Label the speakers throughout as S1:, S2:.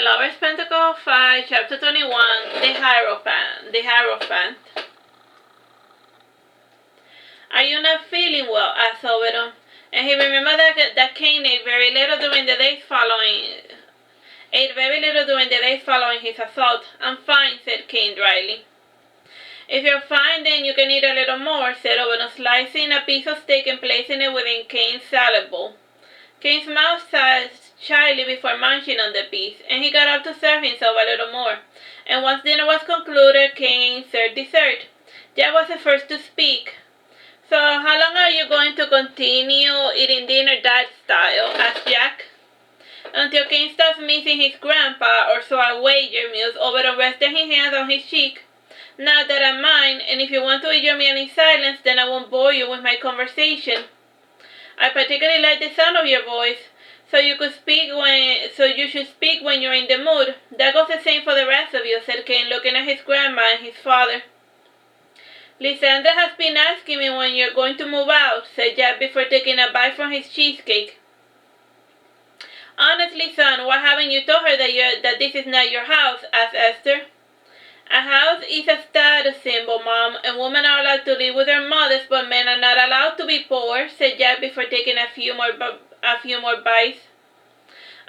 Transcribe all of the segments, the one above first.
S1: Lovers Pentacle 5, Chapter 21, The Heirophant. Are you not feeling well? Asked Oberon, and he remembered that Kain ate very little during the days following his assault. I'm fine, said Kain dryly. If you're fine, then you can eat a little more, said Oberon, slicing a piece of steak and placing it within Kain's salad bowl. Kain's mouth sized shyly before munching on the piece, and he got up to serve himself a little more. And once dinner was concluded, Kain served dessert. Jack was the first to speak. So, how long are you going to continue eating dinner that style? Asked Jack. Until Kain starts missing his grandpa, or so I wager, mused Oberon, resting his hands on his cheek. Not that I'm mine, and if you want to eat your meal in silence, then I won't bore you with my conversation. I particularly like the sound of your voice, so you should speak when you're in the mood. That goes the same for the rest of you, said Kain, looking at his grandma and his father. Lysandra has been asking me when you're going to move out, said Jack before taking a bite from his cheesecake. Honestly, son, why haven't you told her that this is not your house? Asked Esther. A house is a status symbol, Mom, and women are allowed to live with their mothers, but men are not allowed to be poor, said Jack before taking a few more bites.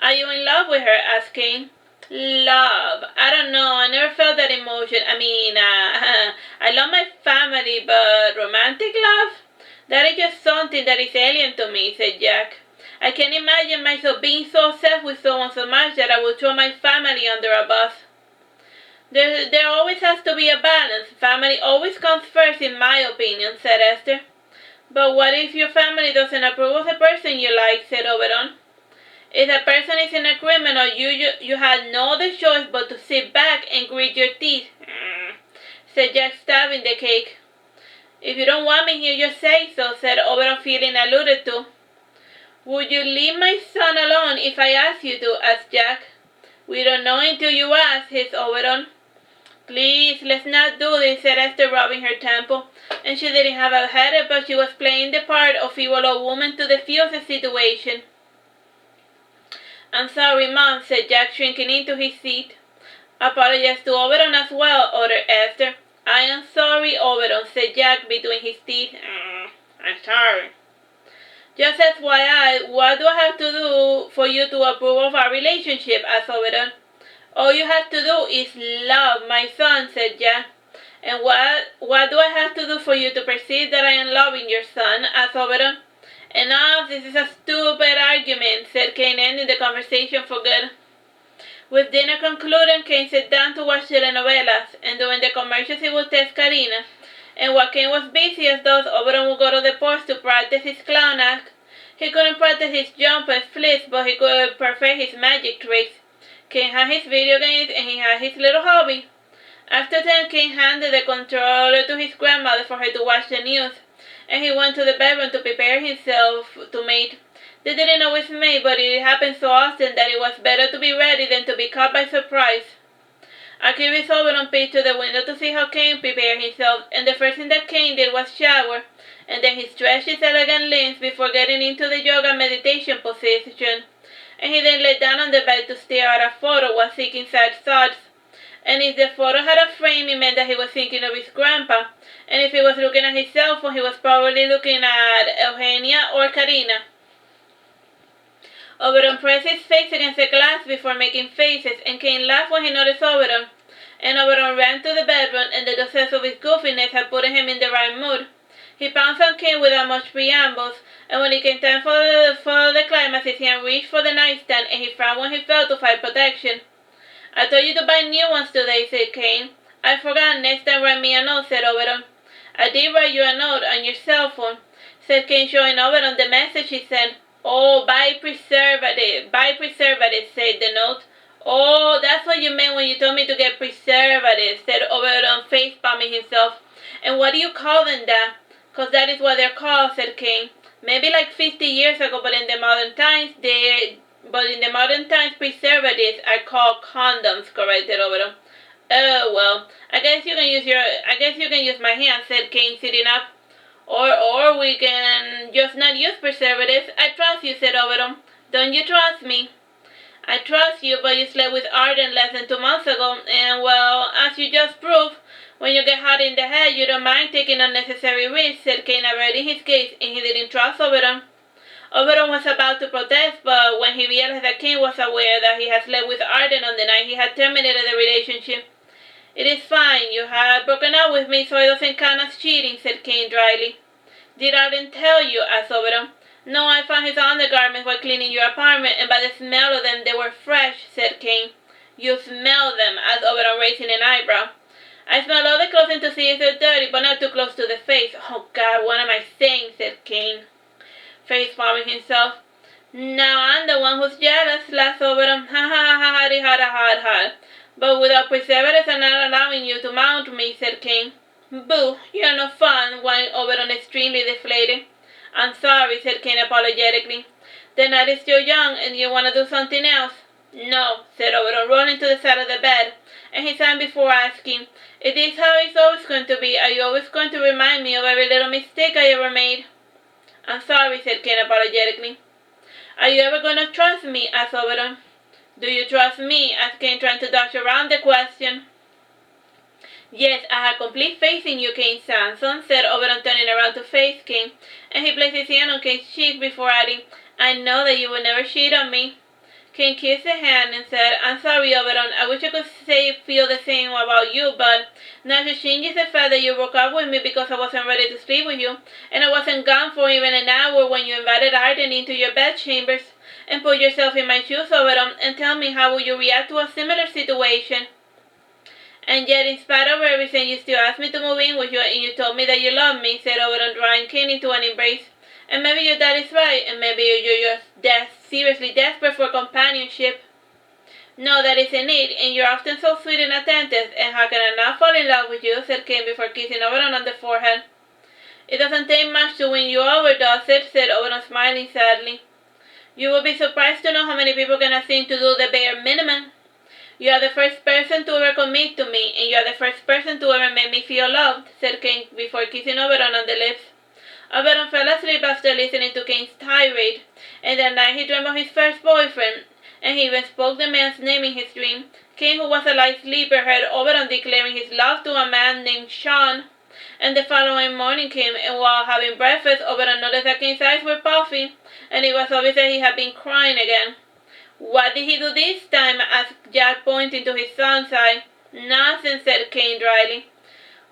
S1: Are you in love with her? Asked Kain. Love? I don't know. I never felt that emotion. I love my family, but romantic love? That is just something that is alien to me, said Jack. I can't imagine myself being so obsessed with someone so much that I would throw my family under a bus. There always has to be a balance. Family always comes first, in my opinion, said Esther. But what if your family doesn't approve of the person you like, said Oberon. If the person is in agreement, or you had no other choice but to sit back and grit your teeth, said Jack, stabbing the cake. If you don't want me here, just say so, said Oberon, feeling alluded to. Would you leave my son alone if I asked you to? Asked Jack. We don't know until you ask, hissed Oberon. Please, let's not do this, said Esther, rubbing her temple. And she didn't have a headache, but she was playing the part of feeble old woman to defuse the situation. I'm sorry, Mom, said Jack, shrinking into his seat. Apologize to Oberon as well, ordered Esther. I am sorry, Oberon, said Jack between his teeth. I'm sorry. Just FYI, what do I have to do for you to approve of our relationship? Asked Oberon. All you have to do is love my son, said Jack. And what do I have to do for you to perceive that I am loving your son? Asked Oberon. Enough, this is a stupid argument, said Kain, ending the conversation for good. With dinner concluded, Kain sat down to watch telenovelas, and during the commercials he would test Karina. And while Kain was busy as those, Oberon would go to the porch to practice his clown act. He couldn't practice his jump and flips, but he could perfect his magic tricks. Kain had his video games, and he had his little hobby. After 10, Kain handed the controller to his grandmother for her to watch the news, and he went to the bedroom to prepare himself to mate. They didn't always mate, but it happened so often that it was better to be ready than to be caught by surprise. A curious Oberon peeked to the window to see how Kain prepared himself, and the first thing that Kain did was shower, and then he stretched his elegant limbs before getting into the yoga meditation position. And he then lay down on the bed to stare at a photo while seeking sad thoughts. And if the photo had a frame, it meant that he was thinking of his grandpa. And if he was looking at his cell phone, he was probably looking at Eugenia or Karina. Oberon pressed his face against the glass before making faces, and Kain laughed when he noticed Oberon. And Oberon ran to the bedroom, and the success of his goofiness had put him in the right mood. He pounced on Kain without much preambles, and when it came time for the climax, his hand reached for the nightstand, and he frowned when he felt to fight protection. I told you to buy new ones today, said Kain. I forgot. Next time write me a note, said Oberon. I did write you a note on your cell phone, said Kain, showing Oberon the message he sent. Oh, buy preservatives, said the note. Oh, that's what you meant when you told me to get preservatives, said Oberon, face-palming himself. And what do you call them, Dad? 'Cause that is what they're called, said Kain. Maybe like 50 years ago, but in the modern times, preservatives are called condoms, corrected Oberon. Oh, well, I guess you can use my hand, said Kain, sitting up. Or we can just not use preservatives. I trust you, said Oberon. Don't you trust me? I trust you, but you slept with Arden less than 2 months ago, and well, as you just proved, when you get hot in the head, you don't mind taking unnecessary risks, said Kain, averting his gaze, and he didn't trust Oberon. Oberon was about to protest, but when he realized that Kain was aware that he had slept with Arden on the night he had terminated the relationship. It is fine, you had broken up with me, so it doesn't count as cheating, said Kain dryly. Did Arden tell you? Asked Oberon. No, I found his undergarments while cleaning your apartment, and by the smell of them they were fresh, said Kain. You smell them, asked Oberon, raising an eyebrow. I smell all the clothing to see if they're dirty, but not too close to the face. Oh God, what am I saying? Said Kain, face palming himself. Now I'm the one who's jealous, laughed Oberon. Ha ha ha ha ha ha ha. But without perseverance and not allowing you to mount me, said Kain. Boo, you're no fun, whined Oberon, extremely deflated. I'm sorry, said Kain apologetically. The night is still young, and you want to do something else? No, said Oberon, rolling to the side of the bed, and he sang before asking, Is this how it's always going to be? Are you always going to remind me of every little mistake I ever made? I'm sorry, said Kain apologetically. Are you ever going to trust me? Asked Oberon. Do you trust me? Asked Kain, trying to dodge around the question. Yes, I have complete faith in you, Kain Sanson, said Oberon, turning around to face Kain, and he placed his hand on Kain's cheek before adding, I know that you will never cheat on me. Kain kissed the hand and said, I'm sorry, Oberon, I wish I could feel the same about you, but nothing changes the fact that you broke up with me because I wasn't ready to sleep with you, and I wasn't gone for even an hour when you invited Arden into your bedchambers, and put yourself in my shoes, Oberon, and tell me how would you react to a similar situation. And yet, in spite of everything, you still asked me to move in with you, and you told me that you loved me, said Oberon, drawing Kain into an embrace. And maybe your dad is right, and maybe you're just seriously desperate for companionship. No, that isn't it, and you're often so sweet and attentive, and how can I not fall in love with you, said Kain before kissing Oberon on the forehead. It doesn't take much to win you over, does it, said Oberon, smiling sadly. You will be surprised to know how many people cannot seem to do the bare minimum. You are the first person to ever commit to me, and you are the first person to ever make me feel loved, said Kain before kissing Oberon on the lips. Oberon fell asleep after listening to Kain's tirade, and that night he dreamed of his first boyfriend, and he even spoke the man's name in his dream. Kain, who was a light sleeper, heard Oberon declaring his love to a man named Sean, and the following morning came, and while having breakfast, Oberon noticed that Kain's eyes were puffy, and it was obvious that he had been crying again. What did he do this time? Asked Jack, pointing to his son's eye. Nothing, said Kain dryly.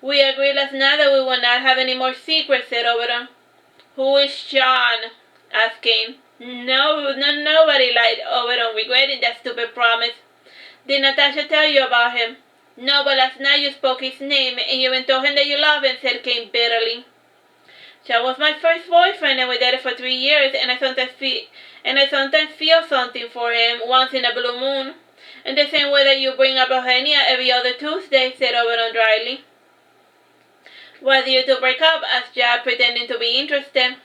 S1: We agreed last night that we would not have any more secrets, said Oberon. Who is Sean? Asked Kain. Nobody, lied Oberon, regretting that stupid promise. Did Natasha tell you about him? No, but last night you spoke his name, and you even told him that you love him, said Kain bitterly. Sean was my first boyfriend, and we dated for 3 years, and I sometimes feel something for him once in a blue moon. In the same way that you bring up Eugenia every other Tuesday, said Oberon dryly. Why did you two break up? Asked Jack, pretending to be interested.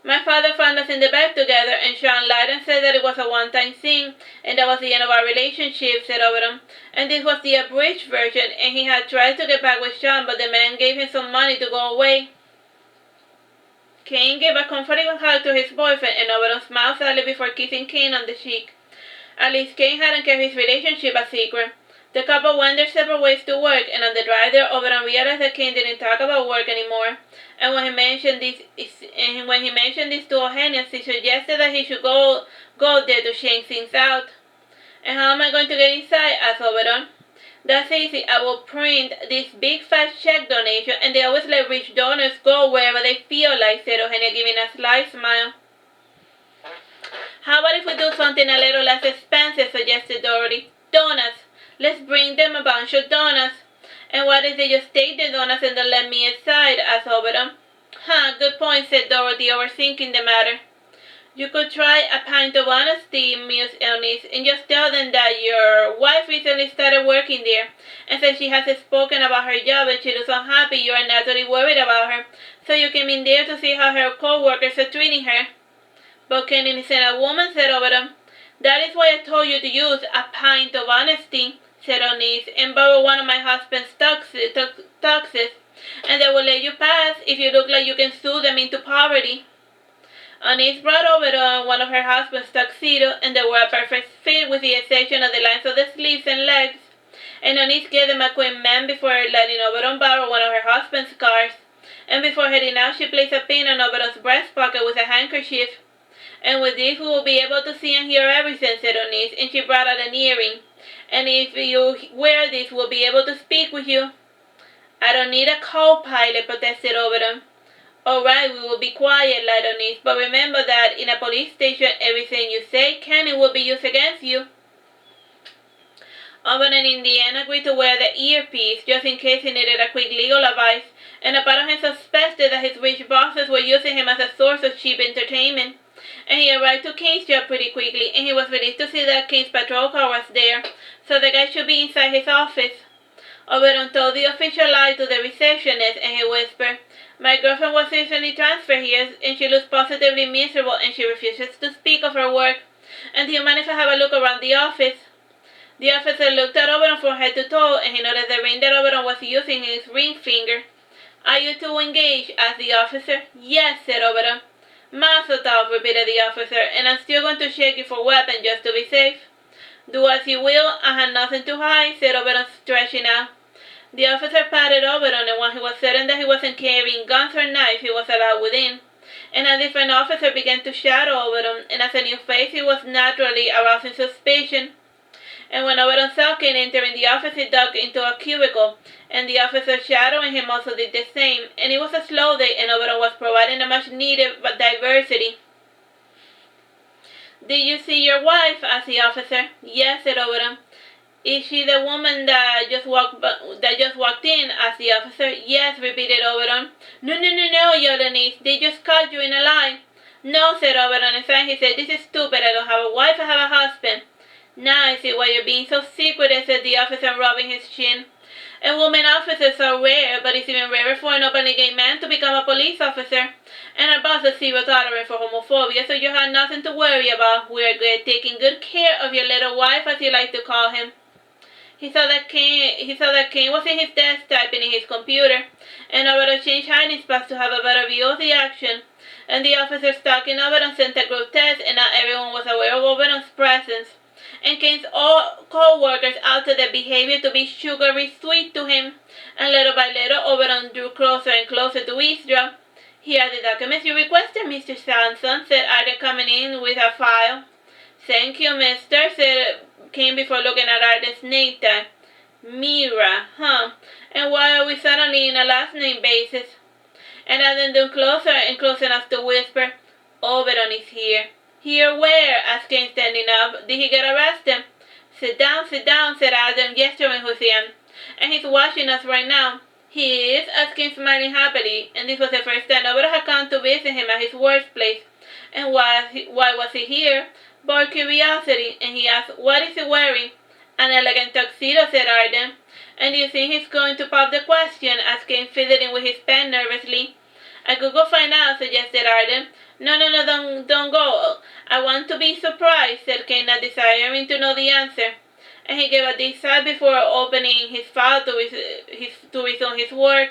S1: My father found us in the bed together, and Sean lied and said that it was a one-time thing, and that was the end of our relationship, said Oberon. And this was the abridged version, and he had tried to get back with Sean, but the man gave him some money to go away. Kain gave a comforting hug to his boyfriend, and Oberon smiled sadly before kissing Kain on the cheek. At least Kain hadn't kept his relationship a secret. The couple went their separate ways to work, and on the drive there, Oberon realized that Kain didn't talk about work anymore. And when he mentioned this to Eugenia, she suggested that he should go there to shake things out. And how am I going to get inside? Asked Oberon. That's easy. I will print this big fat check donation, and they always let rich donors go wherever they feel like, said Eugenia, giving a sly smile. How about if we do something a little less expensive, suggested Dorothy. Donuts. Let's bring them a bunch of donuts. And what if they just take the donuts and don't let me inside? Asked Oberon. Good point, said Dorothy, overthinking the matter. You could try a pint of honesty, mused Eunice, and just tell them that your wife recently started working there, and since she has spoken about her job and she looks unhappy, you are naturally worried about her, so you came in there to see how her co-workers are treating her. But Kain isn't a woman, said Oberon. That is why I told you to use a pint of honesty, said Eunice, and borrow one of my husband's tuxes, and they will let you pass if you look like you can sue them into poverty. Onis brought over one of her husband's tuxedo, and they were a perfect fit with the exception of the lines of the sleeves and legs. And Onis gave them a quick man before letting Oberon borrow one of her husband's cars. And before heading out, she placed a pin on Oberon's breast pocket with a handkerchief. And with this, we will be able to see and hear everything, said Onis, and she brought out an earring. And if you wear this, we'll be able to speak with you. I don't need a co-pilot, protested Oberon. All right, we will be quiet, lied Onis, but remember that in a police station, everything you say can and will be used against you. Oberon and Indiana agreed to wear the earpiece just in case he needed a quick legal advice, and a part of him suspected that his rich bosses were using him as a source of cheap entertainment. And he arrived to Kain's job pretty quickly, and he was relieved to see that Kain's patrol car was there, so the guy should be inside his office. Oberon told the official lie to the receptionist, and he whispered, "My girlfriend was recently transferred here, and she looks positively miserable, and she refuses to speak of her work. And do you mind if I have a look around the office?" The officer looked at Oberon from head to toe, and he noticed the ring that Oberon was using in his ring finger. "Are you two engaged?" asked the officer. "Yes," said Oberon. "Mazel tov," repeated the officer, "and I'm still going to check you for weapons just to be safe." "Do as you will, I have nothing to hide," said Oberon, stretching out. The officer patted Oberon, and when he was certain that he wasn't carrying guns or knives, he was allowed within. And a different officer began to shadow Oberon, and as a new face, he was naturally arousing suspicion. And when Oberon saw Kain entering the office, he dug into a cubicle, and the officer shadowing him also did the same, and it was a slow day, and Oberon was providing a much-needed diversity. "Did you see your wife?" asked the officer. "Yes," said Oberon. "Is she the woman that just walked in?" asked the officer. "Yes," repeated Oberon. No, yelled Onis. "They just caught you in a lie." "No," said Oberon, and then he said, "This is stupid. I don't have a wife, I have a husband." "Now I see why you're being so secretive," said the officer, rubbing his chin. "And women officers are rare, but it's even rarer for an openly gay man to become a police officer. And our boss has zero tolerance for homophobia, so you have nothing to worry about. We're taking good care of your little wife, as you like to call him." He saw that Kain was in his desk typing in his computer, and Oberon changed hiding spots to have a better view of the action. And the officer stalking Oberon sent a group text, and now everyone was aware of Oberon's presence. And Kain's co-workers altered their behavior to be sugary sweet to him, and little by little Oberon drew closer and closer to eavesdrop. "Here are the documents you requested, Mr. Sanson," said Arden, coming in with a file. "Thank you, mister," said Kain before looking at Arden's name tag. "Mira, huh? And why are we suddenly in a last name basis?" And Arden drew closer and close enough to whisper, "Oberon is here." "Here where?" asked Kain, standing up. "Did he get arrested?" Sit down, said Arden, gesturing with him. "And he's watching us right now." "He is?" asked Kain, smiling happily, and this was the first time Oberon had come to visit him at his workplace. "And why was he here?" Bored curiosity, and he asked, "What is he wearing?" "An elegant tuxedo," said Arden. "And do you think he's going to pop the question?" asked Kain, fiddling with his pen nervously. "I could go find out," suggested Arden. No, don't go. "I want to be surprised," said Kain, not desiring to know the answer. And he gave a deep sigh before opening his file to resume his work.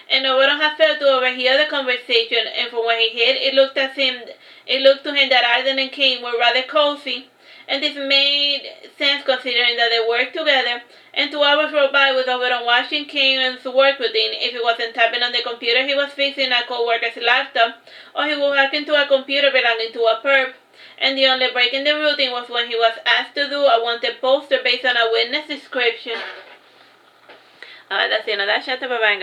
S1: And Oberon had failed to overhear the conversation, and from where he hid, it looked to him that Arden and Kain were rather cozy. And this made sense considering that they worked together. And 2 hours rolled by with Oberon watching Kain's work routine. If he wasn't typing on the computer, he was fixing a co-worker's laptop, or he would hack into a computer belonging to a perp. And the only break in the routine was when he was asked to do a wanted poster based on a witness description. That's the end of that chapter. Bye-bye.